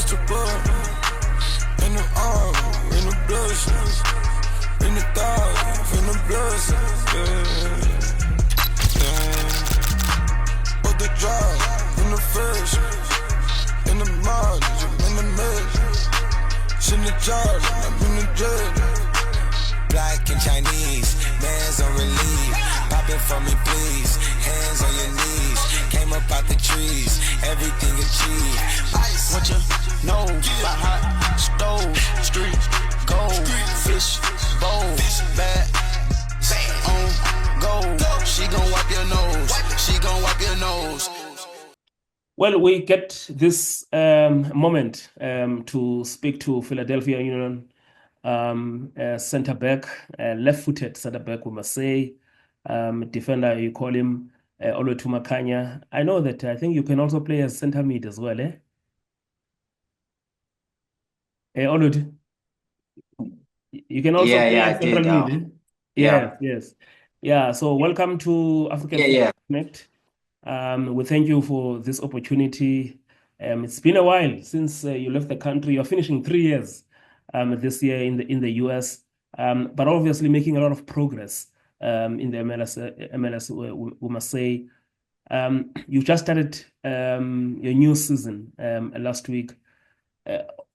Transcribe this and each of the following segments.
vegetable. In the arm, in the blessings. In the thoughts, in the blessings. But the drive, in the fish. In the mileage, I'm in the mess. In the charge, I'm in the jet. Black and Chinese, man's on relief. Pop it for me, please. Hands on your knees. Came up out the trees, everything achieved. Ice. What you know about hot stove, street, gold, fish, bowl, bad, on gold. She gon' wipe your nose. She gon' wipe your nose. Well, we get this moment to speak to Philadelphia Union center back, left-footed center back, we must say, defender, you call him Olwethu Makhanya. I know that I think you can also play as center mid as well, eh? Olwethu, you can also play as central mid, eh? Yeah. Yes. Yeah, so welcome to African Football Connect. We thank you for this opportunity. It's been a while since you left the country. You're finishing 3 years this year in the US, but obviously making a lot of progress in the MLS, we must say. You just started your new season last week.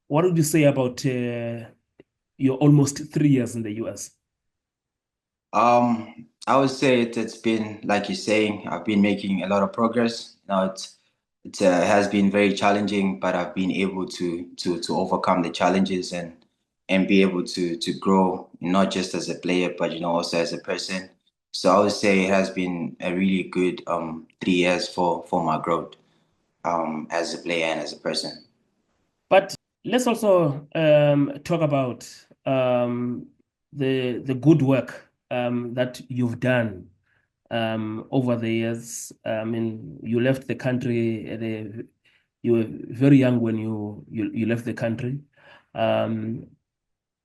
What would you say about your almost 3 years in the US? I would say it's been, like you're saying, I've been making a lot of progress. Now it has been very challenging, but I've been able to overcome the challenges and be able to grow, not just as a player, but also as a person. So I would say it has been a really good 3 years for my growth as a player and as a person. But let's also talk about the good work that you've done over the years. I mean, you left the country you were very young when you left the country.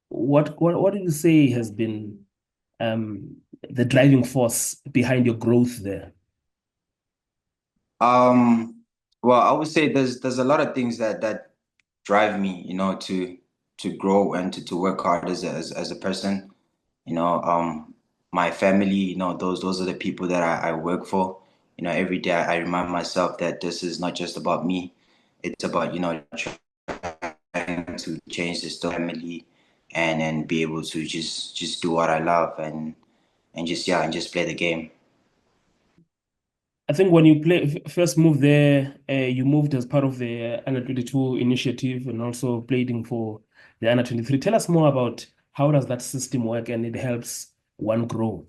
What did you say has been the driving force behind your growth there? Well, I would say there's a lot of things that drive me, to grow and to work hard as a person. My family, those are the people that I work for. Every day I remind myself that this is not just about me. It's about, trying to change the family and be able to just do what I love and just play the game. I think when you first moved there, you moved as part of the Under 22 initiative and also playing for the Under 23. Tell us more about how does that system work and it helps one grow.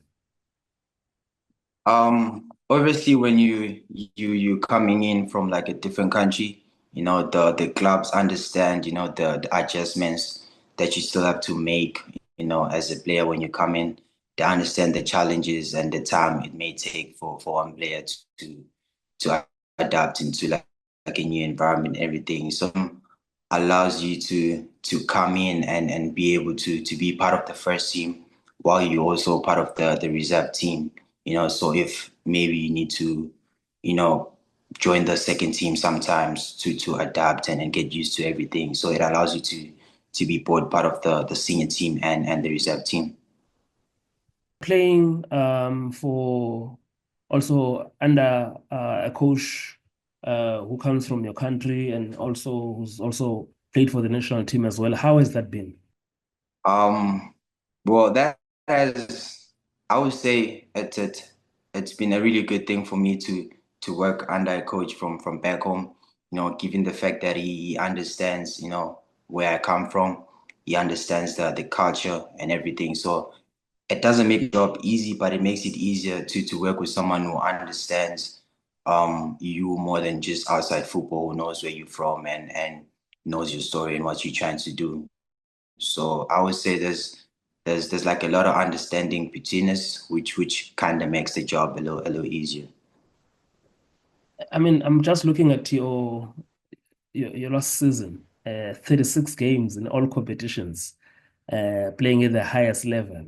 Obviously, when you coming in from like a different country, the clubs understand, the adjustments that you still have to make, as a player when you come in. They understand the challenges and the time it may take for one player to adapt into like a new environment, everything. So allows you to come in and be able to be part of the first team while you're also part of the reserve team. So if maybe you need to, join the second team sometimes to adapt and get used to everything. So it allows you to be both part of the senior team and the reserve team. Playing for also under a coach who comes from your country and also who's also played for the national team as well. How has that been? Well, that has, I would say it's been a really good thing for me to work under a coach from back home, given the fact that he understands, where I come from. He understands the culture and everything. So it doesn't make the job easy, but it makes it easier to work with someone who understands you more than just outside football, who knows where you're from and knows your story and what you're trying to do. So I would say there's like a lot of understanding between us, which kind of makes the job a little easier. I mean, I'm just looking at your last season, 36 games in all competitions, playing at the highest level.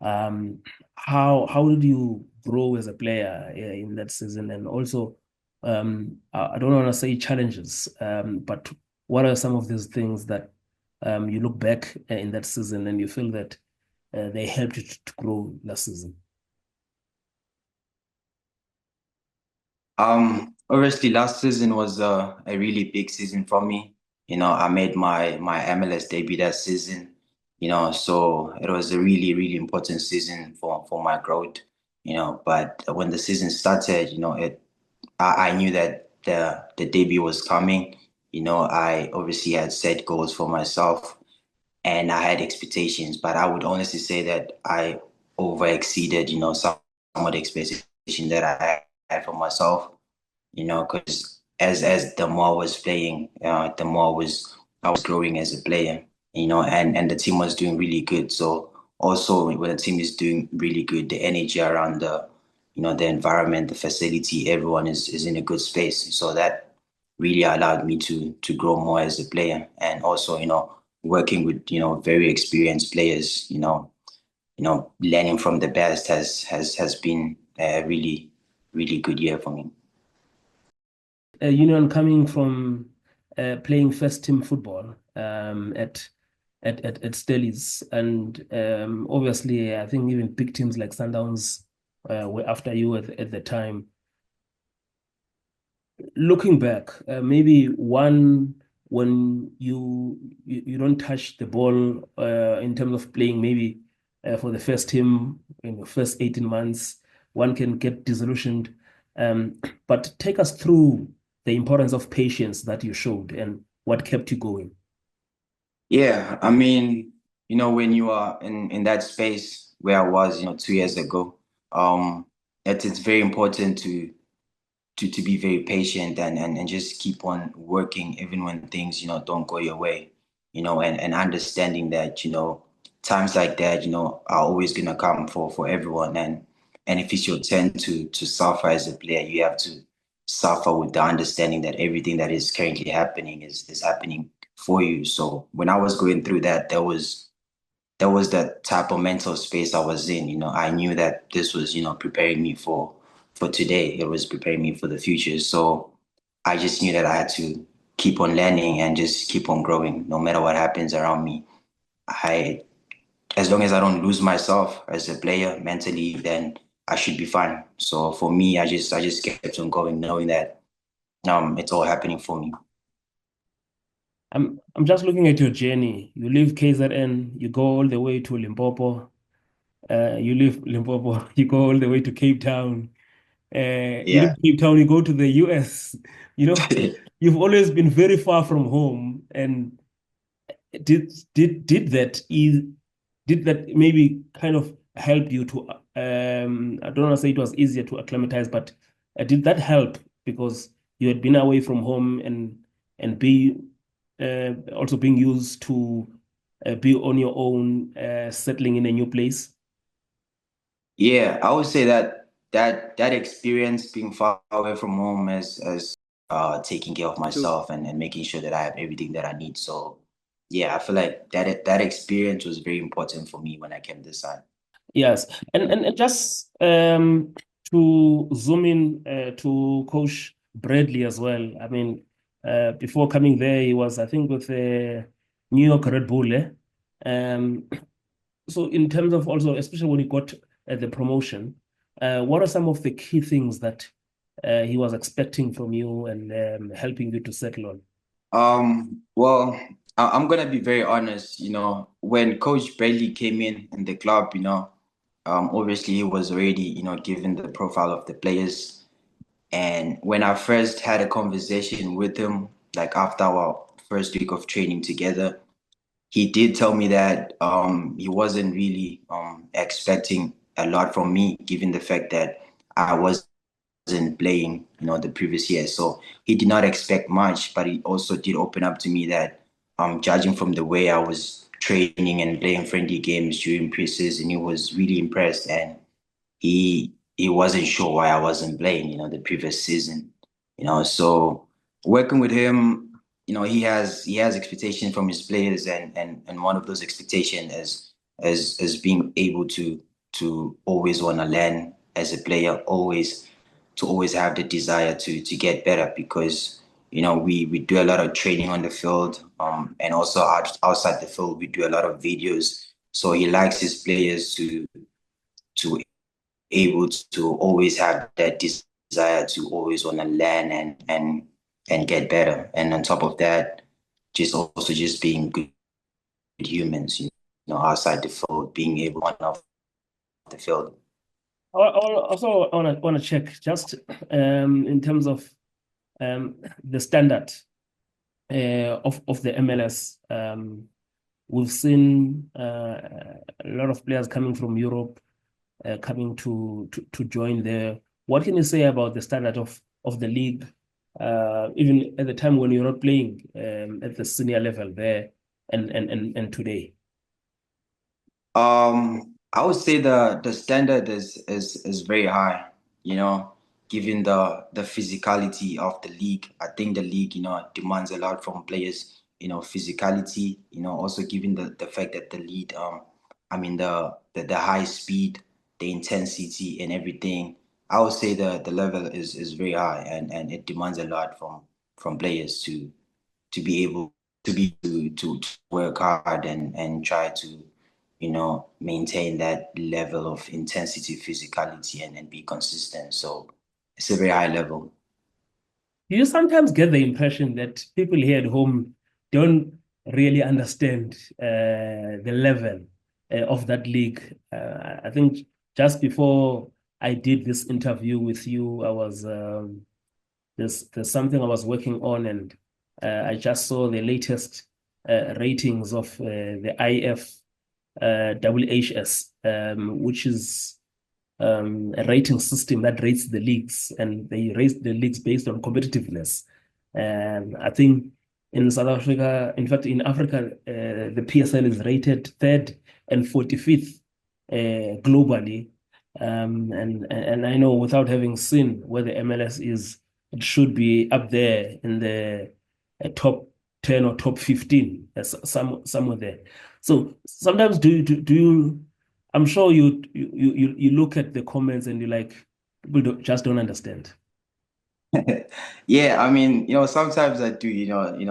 How did you grow as a player in that season? And also, I don't want to say challenges, but what are some of these things that you look back in that season and you feel that they helped you to grow last season? Obviously, last season was a really big season for me. I made my MLS debut that season. So it was a really, really important season for my growth. But when the season started, I knew that the debut was coming. I obviously had set goals for myself and I had expectations, but I would honestly say that I over exceeded, some of the expectation that I had for myself. Because as the more I was playing, the more I was growing as a player, and the team was doing really good. So also when the team is doing really good, the energy around the environment, the facility, everyone is in a good space. So that really allowed me to grow more as a player, and also working with very experienced players, learning from the best has been a really really good year for me. Union coming from playing first team football at Stellies, and obviously I think even big teams like Sundowns were after you at the time. Looking back, maybe one when you don't touch the ball in terms of playing, maybe for the first team in the first 18 months, one can get disillusioned. But take us through the importance of patience that you showed and what kept you going. Yeah, I mean, when you are in that space where I was, 2 years ago, it's very important to be very patient and just keep on working even when things, don't go your way, and understanding that, times like that, are always gonna come for everyone. And if it's your turn to suffer as a player, you have to suffer with the understanding that everything that is currently happening is happening for you. So when I was going through that, that was the type of mental space I was in. I knew that this was, preparing me for today. It was preparing me for the future. So I just knew that I had to keep on learning and just keep on growing, no matter what happens around me. As long as I don't lose myself as a player mentally, then I should be fine. So for me, I just kept on going, knowing that it's all happening for me. I'm just looking at your journey. You leave KZN, you go all the way to Limpopo. You leave Limpopo, you go all the way to Cape Town. You leave Cape Town, you go to the US. You've always been very far from home. And did that maybe kind of help you to I don't want to say it was easier to acclimatize, but did that help because you had been away from home and be also being used to be on your own, settling in a new place? Yeah, I would say that experience being far away from home as taking care of myself and making sure that I have everything that I need. So yeah, I feel like that experience was very important for me when I came this side. Yes, and just to zoom in to Coach Bradley as well. I mean, before coming there, he was, I think, with New York Red Bull. So in terms of also, especially when he got the promotion, what are some of the key things that he was expecting from you and helping you to settle on? Well, I'm gonna be very honest. When Coach Bradley came in the club, obviously he was already, given the profile of the players. And when I first had a conversation with him, like after our first week of training together, he did tell me that he wasn't really expecting a lot from me, given the fact that I wasn't playing, the previous year. So he did not expect much, but he also did open up to me that judging from the way I was training and playing friendly games during preseason, he was really impressed, and he wasn't sure why I wasn't playing, the previous season. So working with him, he has expectations from his players, and one of those expectations is being able to always want to learn as a player, always have the desire to get better, because we do a lot of training on the field, and also outside the field, we do a lot of videos. So he likes his players to able to always have that desire to always want to learn and get better. And on top of that, just being good humans, outside the field, being able on off the field. I also want to check just in terms of the standard of the MLS. We've seen a lot of players coming from Europe, coming to join there. What can you say about the standard of the league, even at the time when you're not playing at the senior level there and today? I would say the standard is very high, given the physicality of the league. I think the league, demands a lot from players, physicality, also given the fact that the lead, the high speed, the intensity and everything. I would say the level is very high, and it demands a lot from players to be able to work hard and try to maintain that level of intensity, physicality, and be consistent. So it's a very high level. Do you sometimes get the impression that people here at home don't really understand the level of that league? I think just before I did this interview with you, I was there's something I was working on, and I just saw the latest ratings of the IFWHS, which is a rating system that rates the leagues, and they rate the leagues based on competitiveness. I think in South Africa, in fact, in Africa, the PSL is rated third and 45th globally. And I know, without having seen where the MLS is, it should be up there in the top 10 or top 15, somewhere there. So sometimes do you, I'm sure you look at the comments and you're like, people just don't understand. Yeah, I mean, sometimes I do,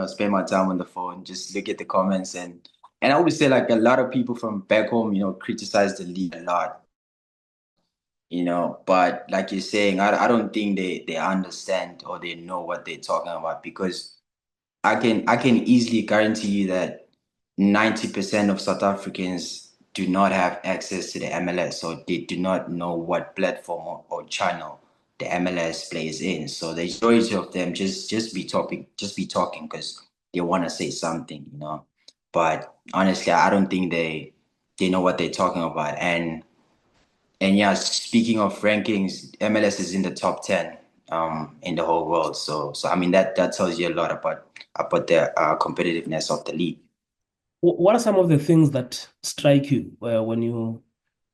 spend my time on the phone, just look at the comments, and I would say like a lot of people from back home, criticize the league a lot. But like you're saying, I don't think they understand or they know what they're talking about, because I can easily guarantee you that 90% of South Africans do not have access to the MLS, or they do not know what platform or channel the MLS plays in. So the majority of them just be talking because they want to say something, But honestly, I don't think they know what they're talking about. And yeah, speaking of rankings, MLS is in the top 10 in the whole world. So I mean that tells you a lot about the competitiveness of the league. What are some of the things that strike you when you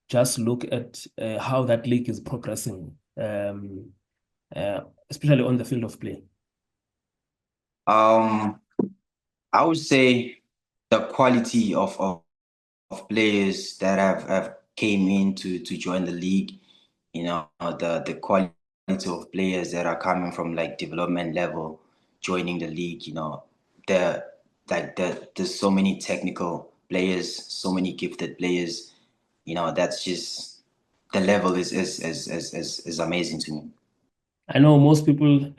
just look at how that league is progressing, especially on the field of play? I would say the quality of players that have came in to join the league, the quality of players that are coming from like development level joining the league, there's so many technical players, so many gifted players, that's just the level is amazing to me. I know most people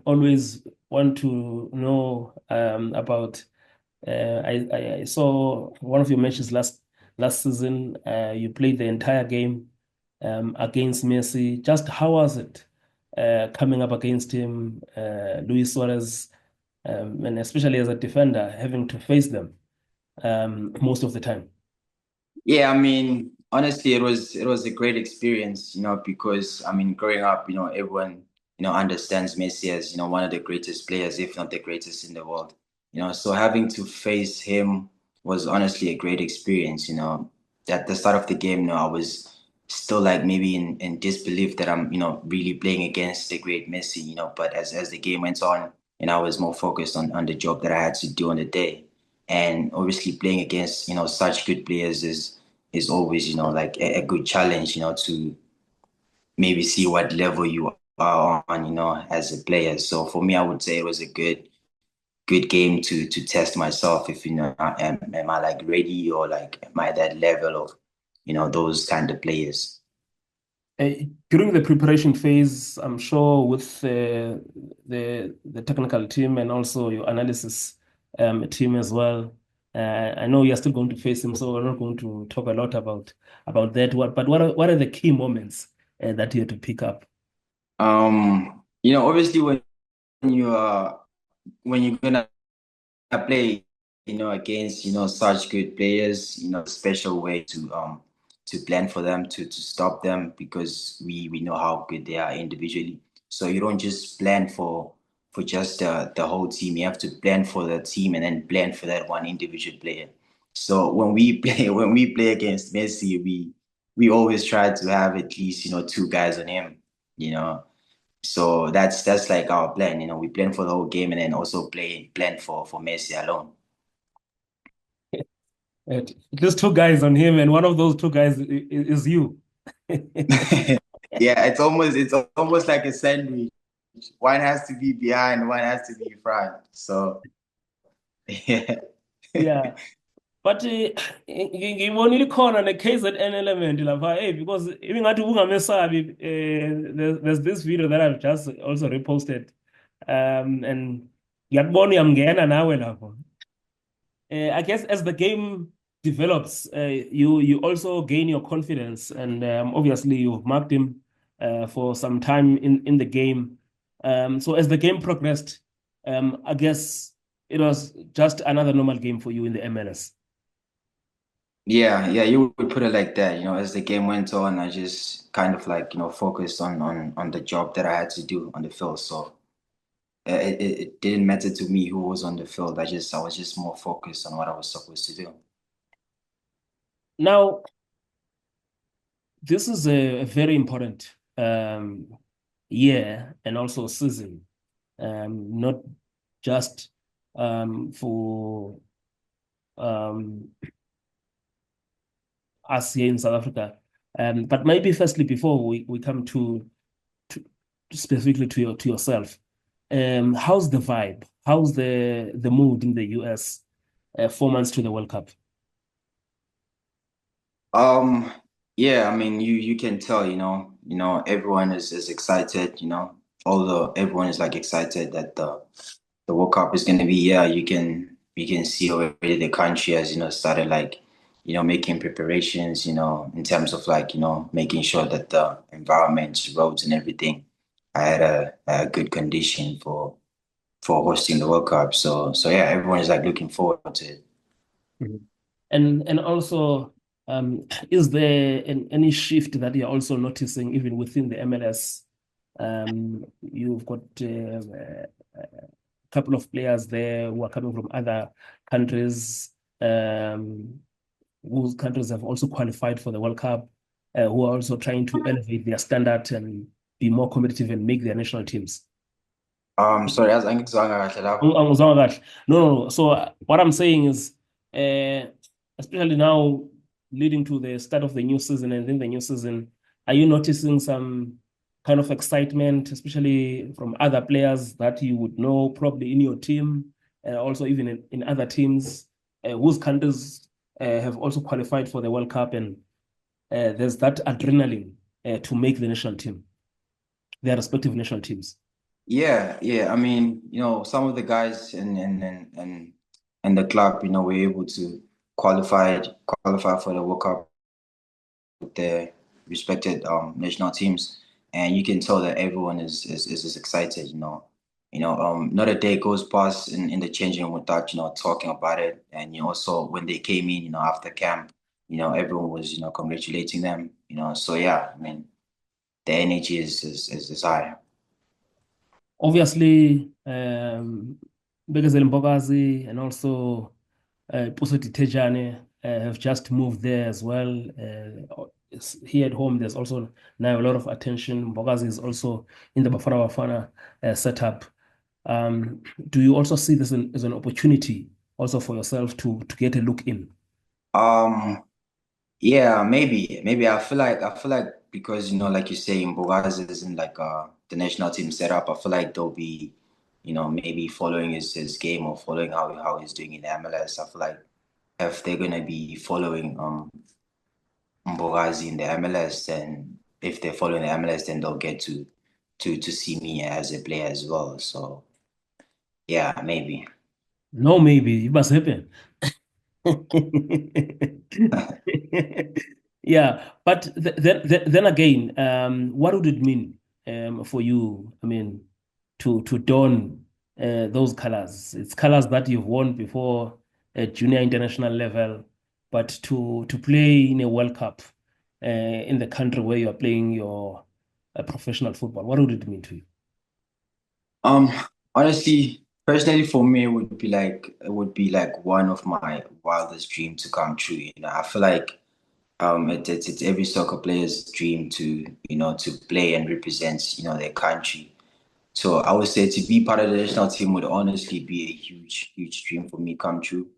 always want to know about. I saw one of your matches last season. You played the entire game against Messi. Just how was it coming up against him, Luis Suarez, and especially as a defender, having to face them most of the time? Yeah, I mean, honestly, it was a great experience, because I mean, growing up, everyone, understands Messi as, one of the greatest players, if not the greatest in the world. So having to face him was honestly a great experience. At the start of the game, I was still like maybe in disbelief that I'm, really playing against the great Messi, but as the game went on, and I was more focused on the job that I had to do on the day. And obviously playing against, such good players is always, like a good challenge, to maybe see what level you on, as a player. So for me, I would say it was a good game to test myself. If am I like ready, or like am I that level of those kind of players. During the preparation phase, I'm sure with the technical team and also your analysis team as well. I know you're still going to face him, so we're not going to talk a lot about that. But what are the key moments that you had to pick up? Obviously when you're gonna play, against such good players, special way to plan for them, to stop them, because we know how good they are individually. So you don't just plan for just the whole team. You have to plan for the team and then plan for that one individual player. So when we play against Messi, we always try to have at least two guys on him. So that's like our plan. We plan for the whole game and then also plan for Messi alone. Just two guys on him, and one of those two guys is you. Yeah, it's almost like a sandwich. One has to be behind, one has to be in front. So yeah. Yeah. But ngibonile khona ne-KZN element lapha, hey, because ibingathi ungamesabi, there's this video that I've just also reposted, and ngiyakubona uyamngena nawe lapho. I guess as the game develops, you also gain your confidence, and obviously you've marked him for some time in the game. So as the game progressed, I guess it was just another normal game for you in the MLS. Yeah, you would put it like that. As the game went on, I just kind of like, focused on the job that I had to do on the field. So it didn't matter to me who was on the field. I was just more focused on what I was supposed to do. Now, this is a very important year and also season, not just for us here in South Africa, but maybe firstly, before we come to specifically to yourself, how's the vibe? How's the mood in the US 4 months to the World Cup? Yeah, I mean, you can tell, everyone is excited, although everyone is like excited that the World Cup is going to be here. You can see already the country has, started like, making preparations, in terms of like, making sure that the environment, roads and everything are at a good condition for hosting the World Cup. So yeah, everyone is like looking forward to it. Mm-hmm. And also, is there any shift that you're also noticing even within the MLS? You've got a couple of players there who are coming from other countries, whose countries have also qualified for the World Cup, who are also trying to elevate their standard and be more competitive and make their national teams. Sorry, No. So what I'm saying is, especially now leading to the start of the new season and in the new season, are you noticing some kind of excitement, especially from other players that you would know probably in your team, also even in other teams whose countries have also qualified for the World Cup, and there's that adrenaline to make the national team, their respective national teams? Yeah. I mean, some of the guys in the club, were able to qualify for the World Cup with their respected national teams, and you can tell that everyone is excited. Not a day goes past in the changing room without talking about it. And also when they came in, after camp, everyone was congratulating them. So yeah, I mean, the energy is high. Obviously, Bekezeli Mbokazi and also Pusoti Tejane have just moved there as well. Here at home, there's also now a lot of attention. Mbokazi is also in the Bafana Bafana setup. Do you also see this as an opportunity also for yourself to get a look in? Yeah, maybe I feel like because like you say, Mbogazi isn't like the national team setup, I feel like they'll be, maybe following his game or following how he's doing in the MLS. I feel like if they're gonna be following Mbogazi in the MLS, then if they're following the MLS, then they'll get to see me as a player as well. So yeah, maybe. No, maybe it must happen. Yeah, but then again, what would it mean for you? I mean, to don those colors. It's colors that you've worn before at junior international level, but to play in a World Cup in the country where you are playing your professional football, what would it mean to you? Honestly, personally for me, it would be like one of my wildest dreams to come true. I feel like it's every soccer player's dream to play and represent their country. So I would say to be part of the national team would honestly be a huge dream for me come true,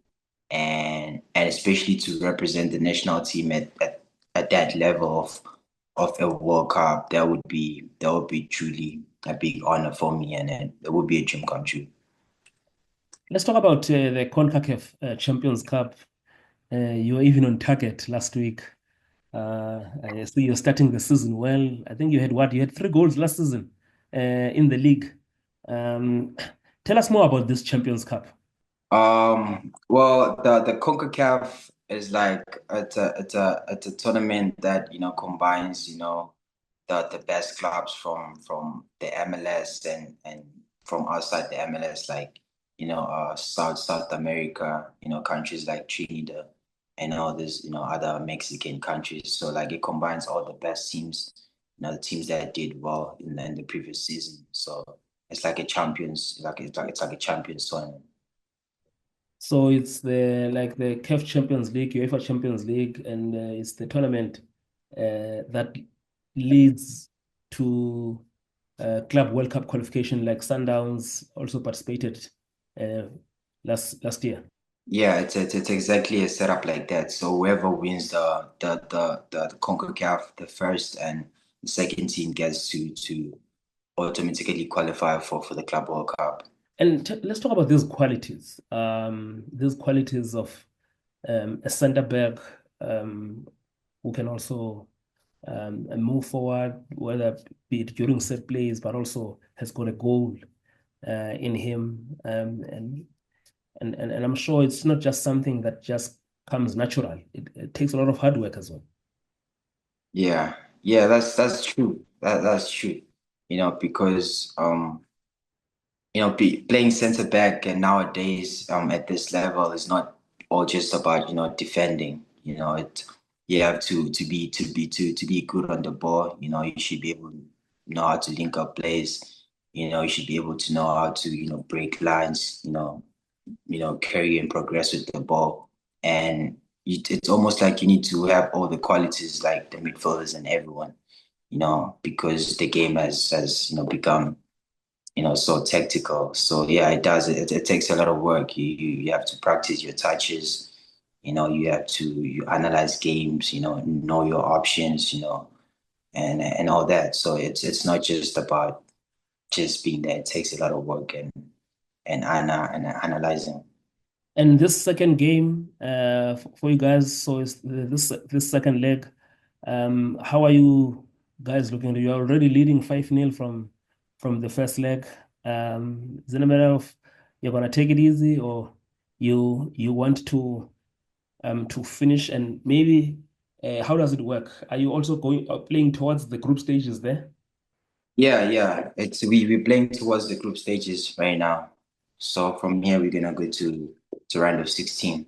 and especially to represent the national team at that level of a World Cup. That would be truly a big honor for me, and it would be a dream come true. Let's talk about the CONCACAF Champions Cup. You were even on target last week. I see you're starting the season well. I think you had what? You had 3 goals last season in the league. Tell us more about this Champions Cup. Well, the CONCACAF is like it's a tournament that combines the best clubs from the MLS and from outside the MLS, like South America, countries like Trinidad and all this, other Mexican countries. So like it combines all the best teams, the teams that did well in the previous season. So it's like a champions, it's like a champions tournament. So it's the CAF Champions League, UEFA Champions League, and it's the tournament that leads to Club World Cup qualification. Like Sundowns also participated uh, last year. Yeah, it's exactly a setup like that. So whoever wins the CONCACAF, the first and the second team gets to automatically qualify for the Club World Cup. And let's talk about these qualities. These qualities of a center back who can also move forward, whether be it during set plays, but also has got a goal in him. And I'm sure it's not just something that just comes natural. It takes a lot of hard work as well. Yeah, that's true. That's true. Because playing center back and nowadays at this level is not all just about defending. You have to be good on the ball. You should be able to know how to link up plays. You should be able to know how to break lines. Carry and progress with the ball, and it's almost like you need to have all the qualities like the midfielders and everyone. Because the game has become so tactical. So yeah, it does. It takes a lot of work. You have to practice your touches. You have to analyze games. Know your options. And all that. So it's not just about just being there. It takes a lot of work and analyzing. And this second game for you guys, so it's this second leg. How are you guys looking? You're already leading 5-0 from the first leg. Is it a matter of you're gonna take it easy, or you want to finish, and maybe how does it work? Are you also playing towards the group stages there? Yeah. We're playing towards the group stages right now. So from here we're gonna go to round of 16.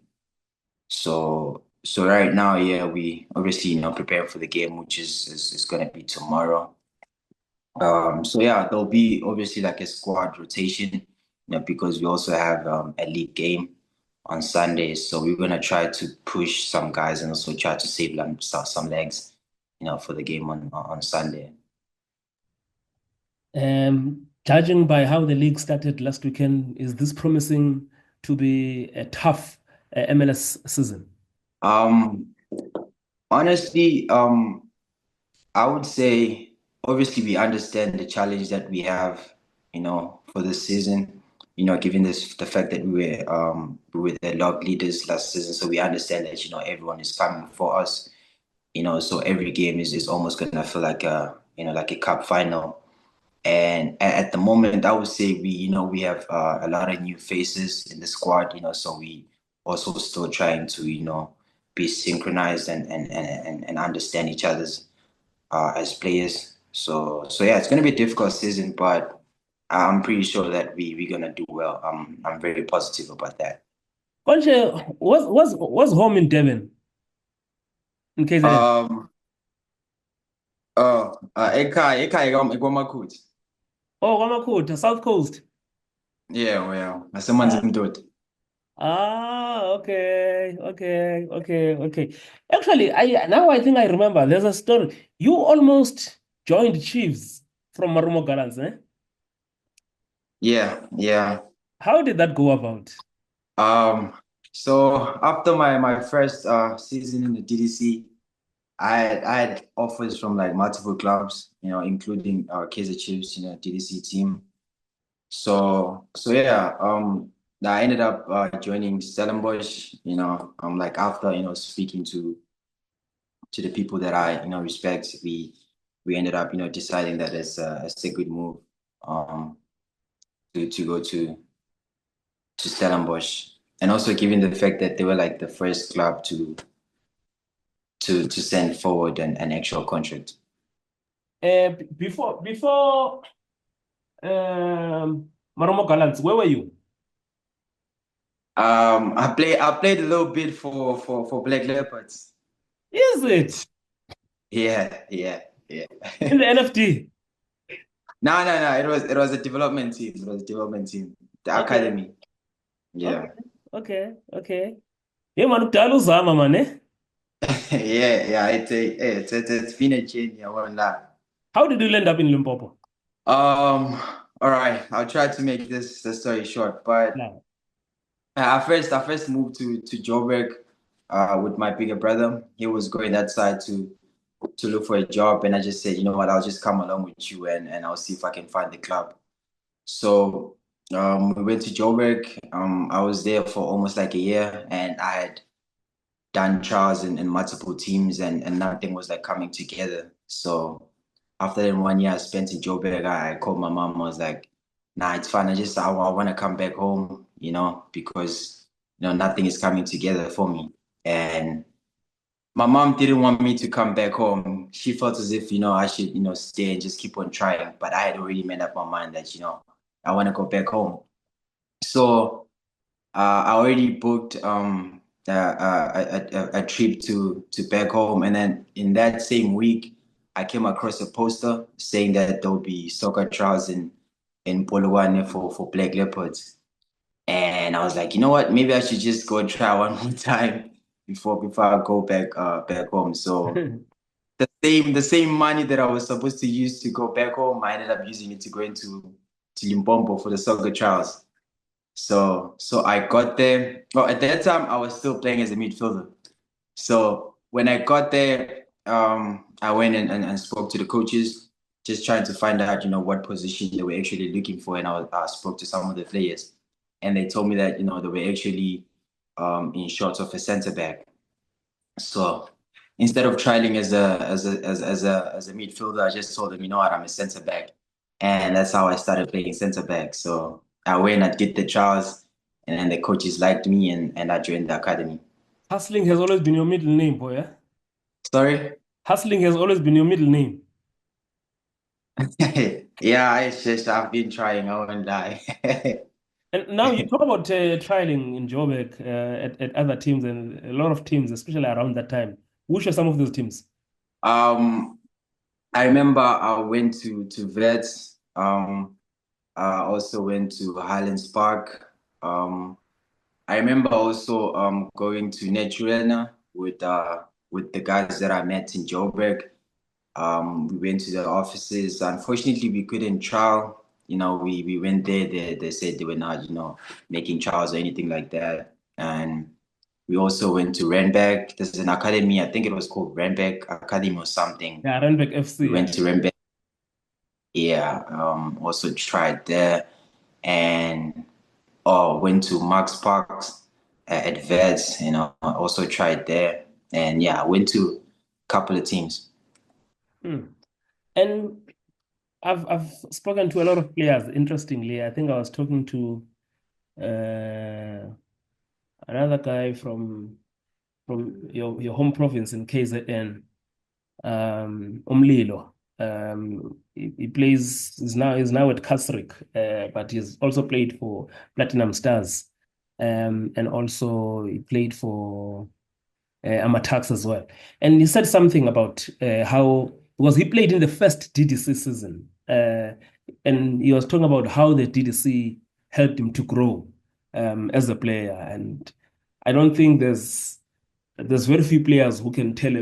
So right now, yeah, we obviously preparing for the game, which is gonna be tomorrow. So yeah, there'll be obviously like a squad rotation, because we also have a league game on Sundays. So we're gonna try to push some guys and also try to save some legs, for the game on Sunday. Judging by how the league started last weekend, is this promising to be a tough MLS season? Honestly, I would say obviously we understand the challenge that we have, for this season. Given the fact that we were the log leaders last season, so we understand that everyone is coming for us. So every game is almost gonna feel like a cup final. And at the moment, I would say we have a lot of new faces in the squad. So we also still trying to be synchronized and understand each other's as players. So yeah, it's gonna be a difficult season, but I'm pretty sure that we're gonna do well. I'm very positive about that. Conche, what's home in Devon? In KZN? Ekhaya KwaMakhutha. Oh, KwaMakhutha, South Coast. Yeah, well, ngaseManzimtoti. Okay. Actually, I think I remember. There's a story. You almost joined Chiefs from Marumo Gallants, eh? Yeah. How did that go about? So after my first season in the DDC, I had offers from like multiple clubs, including Kaizer Chiefs, DDC team. So yeah, I ended up joining Stellenbosch, like after speaking to the people that I respect, we ended up deciding that it's a good move to go to Stellenbosch, and also given the fact that they were like the first club to send forward an actual contract. Before Marumo Gallants, where were you? I played a little bit for Black Leopards. Is it? Yeah. In the NFT? No. It was a development team. It was a development team. The academy. Yeah. Okay. Hey, man, uzama, man, eh? Yeah. It's been a journey. I won't lie. How did you end up in Limpopo? All right. I'll try to make this the story short, but No. I first moved to Joburg with my bigger brother. He was going that side to look for a job, and I just said, you know what, I'll just come along with you and I'll see if I can find the club. So we went to Joburg. I was there for almost like a year, and I had done trials in multiple teams, and nothing was like coming together. So after that 1 year I spent in Joburg, I called my mom. I was like, nah, it's fine. I want to come back home, because nothing is coming together for me. And my mom didn't want me to come back home. She felt as if, I should, stay and just keep on trying. But I had already made up my mind that, I want to go back home. So I already booked a trip to back home. And then in that same week, I came across a poster saying that there'll be soccer trials in Polokwane for Black Leopards. And I was like, you know what? Maybe I should just go and try one more time before I go back home. So the same money that I was supposed to use to go back home, I ended up using it to go into Limpopo for the soccer trials. So I got there. Well, at that time I was still playing as a midfielder. So when I got there, I went and spoke to the coaches, just trying to find out, what position they were actually looking for. And I spoke to some of the players, and they told me that, they were actually in short of a center back. So instead of trialing as a midfielder, I just told them, you know what, I'm a center back. And that's how I started playing center back. So I went, I did the trials, and then the coaches liked me, and I joined the academy. Hustling has always been your middle name, boy, yeah? Sorry? Hustling has always been your middle name. Yeah, it's just, I've been trying, I won't lie. And now you talk about trialing in Joburg at other teams and a lot of teams, especially around that time. Which are some of those teams? I remember I went to Vets. I also went to Highlands Park. I remember also going to Naturena with the guys that I met in Joburg. We went to the offices. Unfortunately, we couldn't trial. We went there. They said they were not, making trials or anything like that. And we also went to Renberg. There's an academy. I think it was called Renberg Academy or something. Yeah, Renberg FC. We went to Renberg. Yeah, also tried there, and went to Max Parks at Vets, also tried there, and yeah, went to a couple of teams. And I've spoken to a lot of players. Interestingly, I think I was talking to another guy from your home province in KZN, Umlilo. He plays is now at Kasrik, but he's also played for Platinum Stars, and also he played for Amatax as well. And he said something about how, because he played in the first DDC season, and he was talking about how the DDC helped him to grow as a player. And I don't think there's very few players who can tell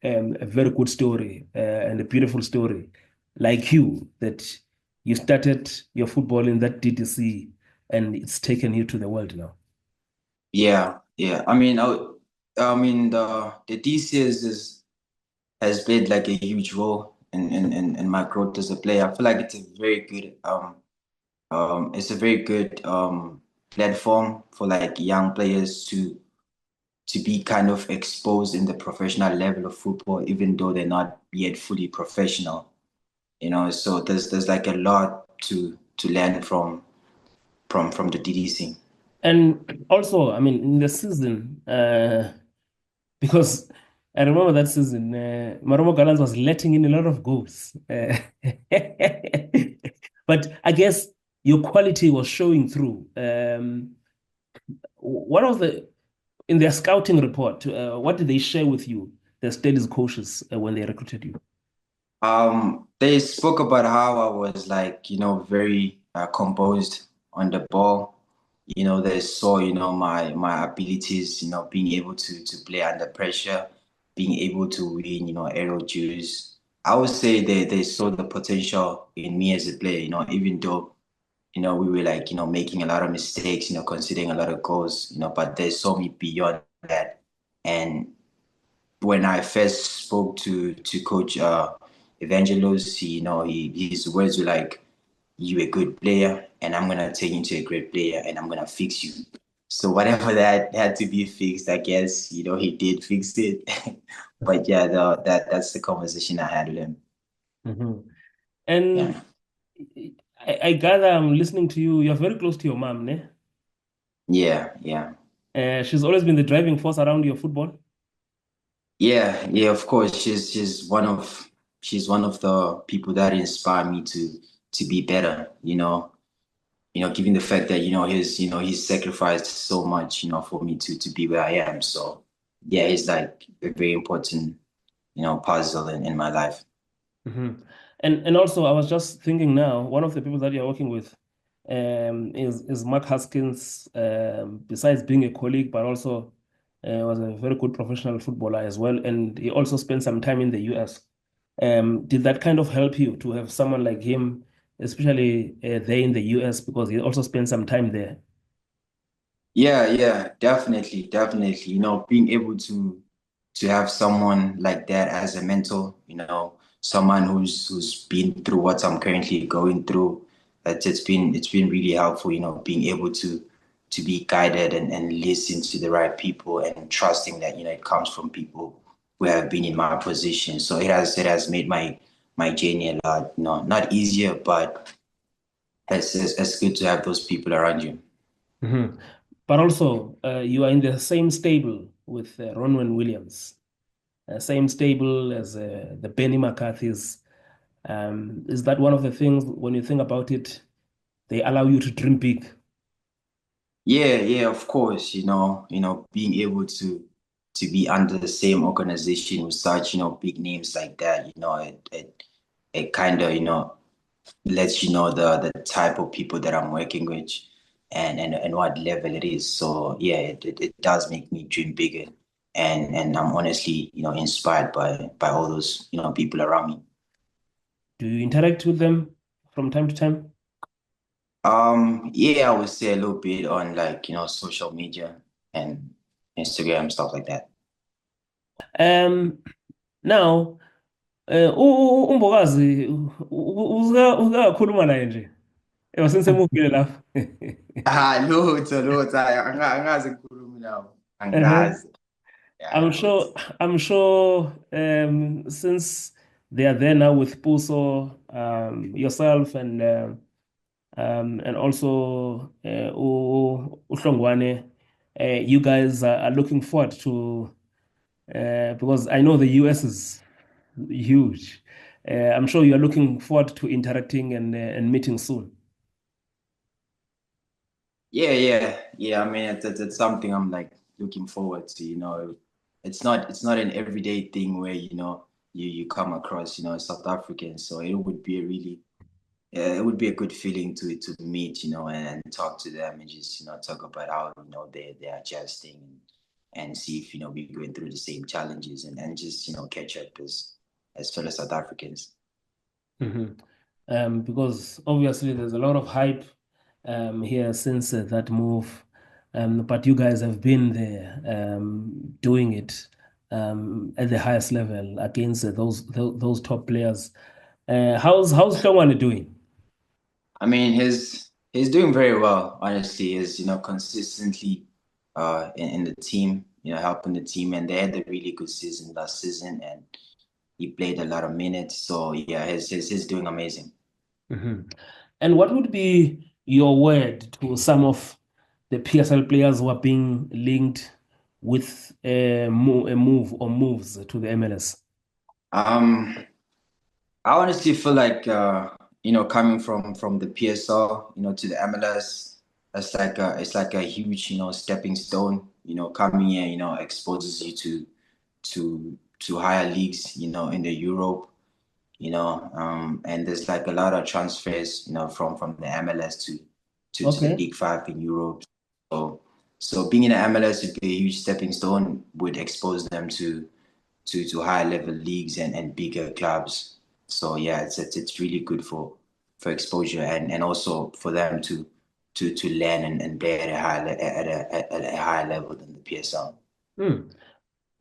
a very good story and a beautiful story like you, that you started your football in that DDC and it's taken you to the world now. Yeah, yeah. The DCS has played like a huge role in my growth as a player. I feel like it's a very good platform for like young players to be kind of exposed in the professional level of football, even though they're not yet fully professional. So there's like a lot to learn from the DDC. And also, I mean, in the season, because I remember that season, Maromo Gallants was letting in a lot of goals. But I guess your quality was showing through. What was in their scouting report, what did they share with you, the Stellies coaches, when they recruited you? They spoke about how I was like, very composed on the ball. They saw, my abilities, being able to play under pressure, being able to win, aerial duels. I would say they saw the potential in me as a player, even though, we were like, making a lot of mistakes, conceding a lot of goals, but they saw me beyond that. And when I first spoke to Coach Evangelos, his words were like, "You a good player, and I'm gonna take you to a great player, and I'm gonna fix you." So whatever that had to be fixed, I guess he did fix it. But yeah, that's the conversation I had with him. Mm-hmm. And Yeah. I gather I'm listening to you. You're very close to your mom, ne? Yeah, yeah. She's always been the driving force around your football. Yeah, yeah, of course. She's one of the people that inspire me to be better, given the fact that, he's sacrificed so much, for me to be where I am. So yeah, he's like a very important, puzzle in my life. Mm-hmm. And also, I was just thinking now, one of the people that you're working with is Mark Haskins, besides being a colleague, but also was a very good professional footballer as well. And he also spent some time in the US. Did that kind of help you to have someone like him, especially there in the US, because he also spent some time there? Yeah, yeah, definitely, definitely. Being able to have someone like that as a mentor, someone who's been through what I'm currently going through. It's been really helpful, being able to be guided and listen to the right people and trusting that, it comes from people who have been in my position. So it has made my journey a lot, not easier, but it's good to have those people around you. Mm-hmm. But also, you are in the same stable with Ronwen Williams, same stable as the Benny McCarthy's. Is that one of the things, when you think about it, they allow you to dream big? Yeah, yeah, of course, being able to be under the same organization with such, big names like that, it kind of, lets you know the type of people that I'm working with and what level it is. So yeah, it does make me dream bigger. And I'm honestly, inspired by all those, people around me. Do you interact with them from time to time? Yeah, I would say a little bit on like, social media and Instagram, stuff like that. Um, Now, uMbokazi ukakhuluma naye nje. Senisemukile lapho. Lutho, angazi ngikhuluma nawo. Angazi. I'm Yeah, sure, I'm sure, since they are there now with Puso, yourself and also Uhlongwane, you guys are looking forward to, because I know the US is huge. I'm sure you are looking forward to interacting and meeting soon. yeah. I mean, it's something I'm like looking forward to. It's not an everyday thing where you come across South Africans. So it would be it would be a good feeling to meet and talk to them and just talk about how they're adjusting and see if we're going through the same challenges and just catch up as fellow South Africans. Because obviously there's a lot of hype here since that move, but you guys have been there doing it at the highest level against those top players. How's Hlongwane doing? I mean, he's doing very well. Honestly, he's consistently in the team, helping the team, and they had a really good season last season, and he played a lot of minutes. So yeah, he's doing amazing. And what would be your word to some of the PSL players who are being linked with a move or moves to the MLS? I honestly feel like coming from the PSL, to the MLS, it's like a huge, stepping stone. Coming here, exposes you to higher leagues, in the Europe, and there's like a lot of transfers, from the MLS to the Big Five in Europe. So being in the MLS would be a huge stepping stone, would expose them to higher level leagues and bigger clubs. So yeah, it's really good for exposure and also for them to learn and play at a higher level than the PSL.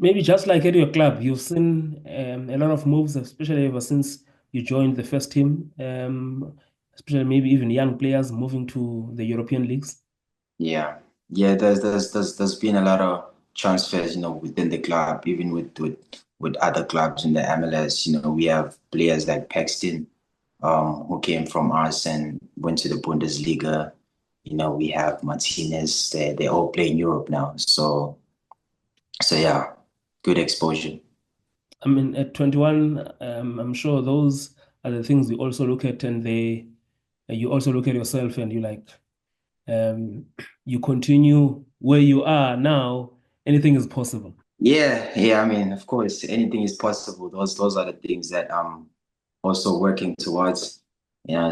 Maybe just like at your club, you've seen a lot of moves, especially ever since you joined the first team, especially maybe even young players moving to the European leagues. Yeah. There's been a lot of transfers, within the club, even with other clubs in the MLS. We have players like Paxton, who came from us and went to the Bundesliga. We have Martinez. They all play in Europe now. So yeah, good exposure. I mean, at 21, I'm sure those are the things you also look at, and you also look at yourself, and you continue where you are now. Anything is possible. Yeah. I mean, of course, anything is possible. Those are the things that I'm also working towards.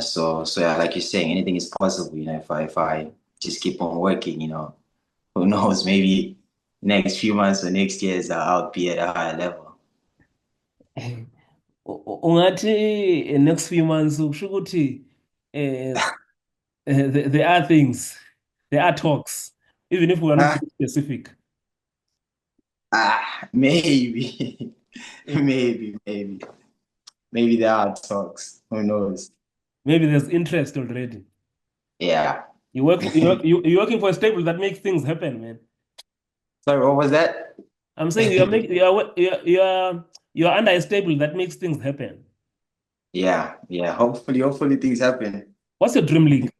So yeah, like you're saying, anything is possible. If I just keep on working, who knows? Maybe next few months or next years I'll be at a higher level. Ungathi next few months kusho ukuthi there are things, there are talks, even if we are not to be specific. Maybe, maybe there are talks. Who knows? Maybe there's interest already. Yeah. You're working for a stable that makes things happen, man. Sorry, what was that? I'm saying you're under a stable that makes things happen. Yeah. Hopefully things happen. What's your dream league?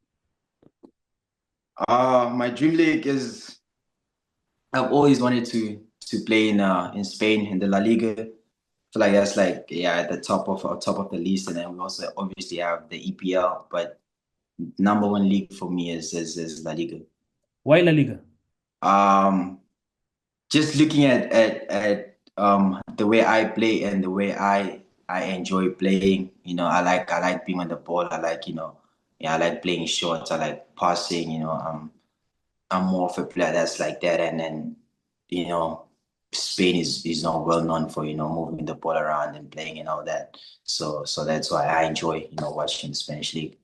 My dream league is, I've always wanted to play in Spain in the La Liga. I feel like that's at the top of the list, and then we also obviously have the EPL, but number one league for me is La Liga. Why La Liga? Just looking at the way I play and the way I enjoy playing. I like being on the ball. I like I like playing shots. I like passing. I'm more of a player that's like that, and then Spain is not well known for moving the ball around and playing and all that. So that's why I enjoy watching the Spanish league.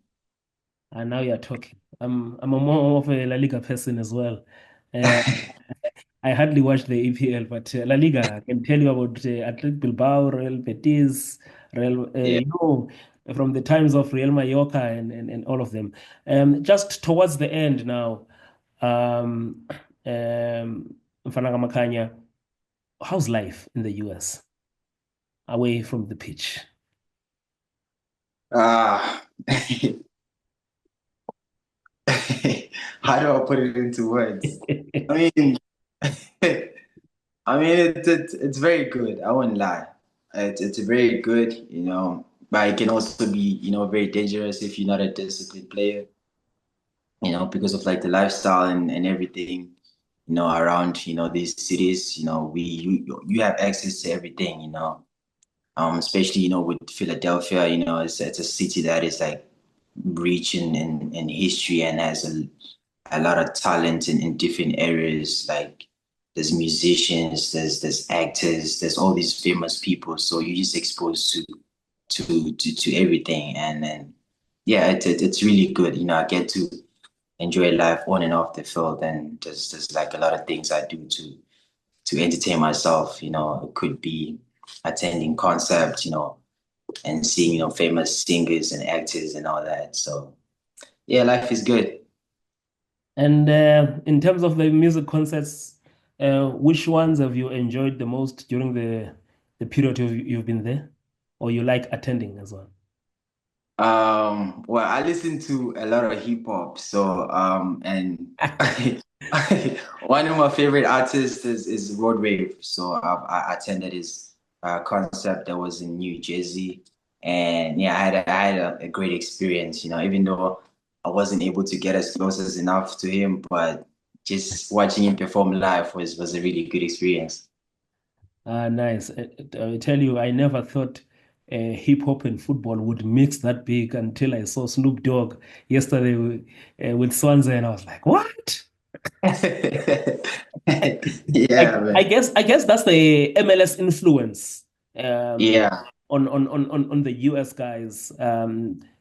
And now you're talking. I'm a more of a La Liga person as well. I hardly watch the EPL, but La Liga, I can tell you about Athletic Bilbao, Real Betis, from the times of Real Mallorca and all of them. Just towards the end now, Bafana Makhanya, how's life in the US away from the pitch? Ah, how do I put it into words? I mean, it's very good. I wouldn't lie. It's very good, but it can also be, very dangerous if you're not a disciplined player, because of like the lifestyle and everything, around, these cities, you have access to everything, especially, with Philadelphia, it's a city that is like rich in history and has a lot of talent in different areas. Like there's musicians, there's actors, there's all these famous people. So you're just exposed to everything, and then yeah, it's really good. I get to enjoy life on and off the field, and there's like a lot of things I do to entertain myself. It could be attending concerts, and seeing famous singers and actors and all that. So yeah, life is good. And in terms of the music concerts, which ones have you enjoyed the most during the period you've been there, or you like attending as well? Well, I listen to a lot of hip hop, so and one of my favorite artists is Road Wave. So I attended his concert that was in New Jersey, and yeah, I had a great experience. Even though I wasn't able to get as close as enough to him, but just watching him perform live was a really good experience. Nice. I tell you, I never thought hip hop and football would mix that big until I saw Snoop Dogg yesterday with Swansea, and I was like, "What?" Yeah, man. I guess that's the MLS influence Yeah. on the US guys,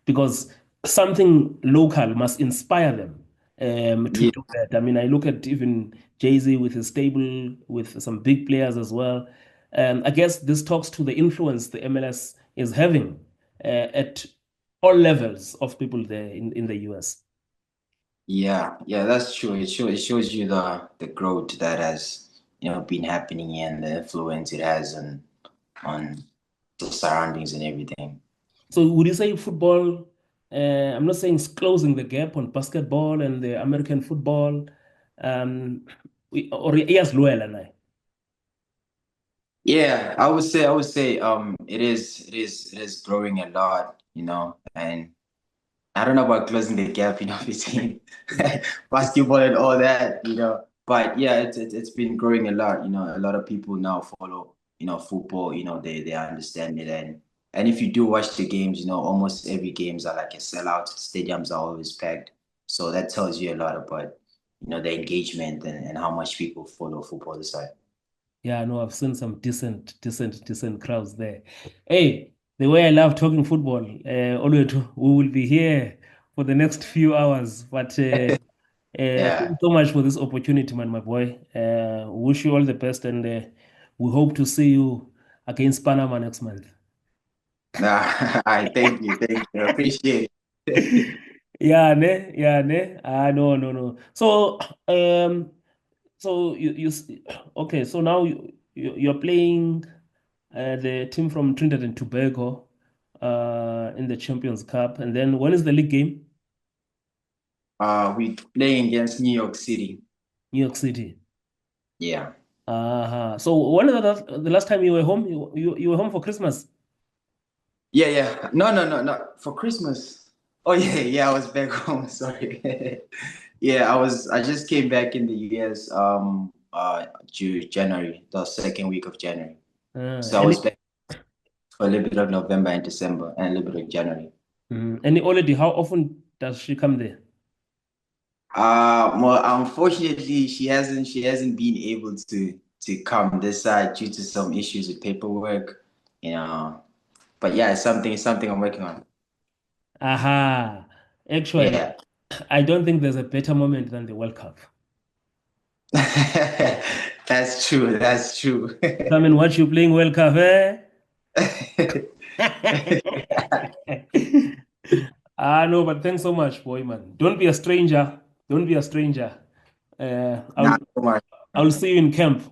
because something local must inspire them to Yeah. do that. I mean, I look at even Jay-Z with his stable, with some big players as well. I guess this talks to the influence the MLS is having at all levels of people there in the US. Yeah, that's true. It shows you the growth that has been happening and the influence it has on the surroundings and everything. So would you say football, I'm not saying it's closing the gap on basketball and the American football, or yes, Luel and I. Yeah, I would say it is growing a lot, and I don't know about closing the gap, between basketball and all that, But yeah, it's been growing a lot. A lot of people now follow, football. They understand it, and if you do watch the games, almost every games are like a sellout. Stadiums are always packed, so that tells you a lot about, the engagement and how much people follow football this side. Yeah, no, I've seen some decent crowds there. Hey, the way I love talking football, Olwethu, we will be here for the next few hours. But thank Yeah. you so much for this opportunity, man, my boy. Wish you all the best, and we hope to see you against Panama next month. Nah, thank you, I appreciate it. Yeah, ne. No. So, okay. So now you're playing the team from Trinidad and Tobago in the Champions Cup, and then when is the league game? We playing against New York City. New York City. Yeah. So when is the last time you were home? You were home for Christmas? Yeah. No. For Christmas. Oh yeah. I was back home. Sorry. Yeah, I just came back in the US January, the second week of January. So I Any was back for a little bit of November and December and a little bit of January. any holiday? How often does she come there? Well, unfortunately, she hasn't been able to come this side due to some issues with paperwork, But yeah, it's something I'm working on. Aha. Actually, Yeah. I don't think there's a better moment than the World Cup. That's true. That's true. Come and watch you playing World Cup, eh? No, but thanks so much, boy, man. Don't be a stranger. Don't be a stranger. Not so much. I'll see you in camp.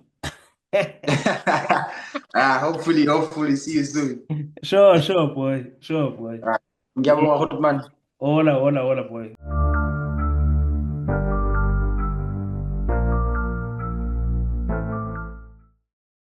Hopefully see you soon. Sure, boy. Sure, boy. Ngiyabonga, man. Hola, boy.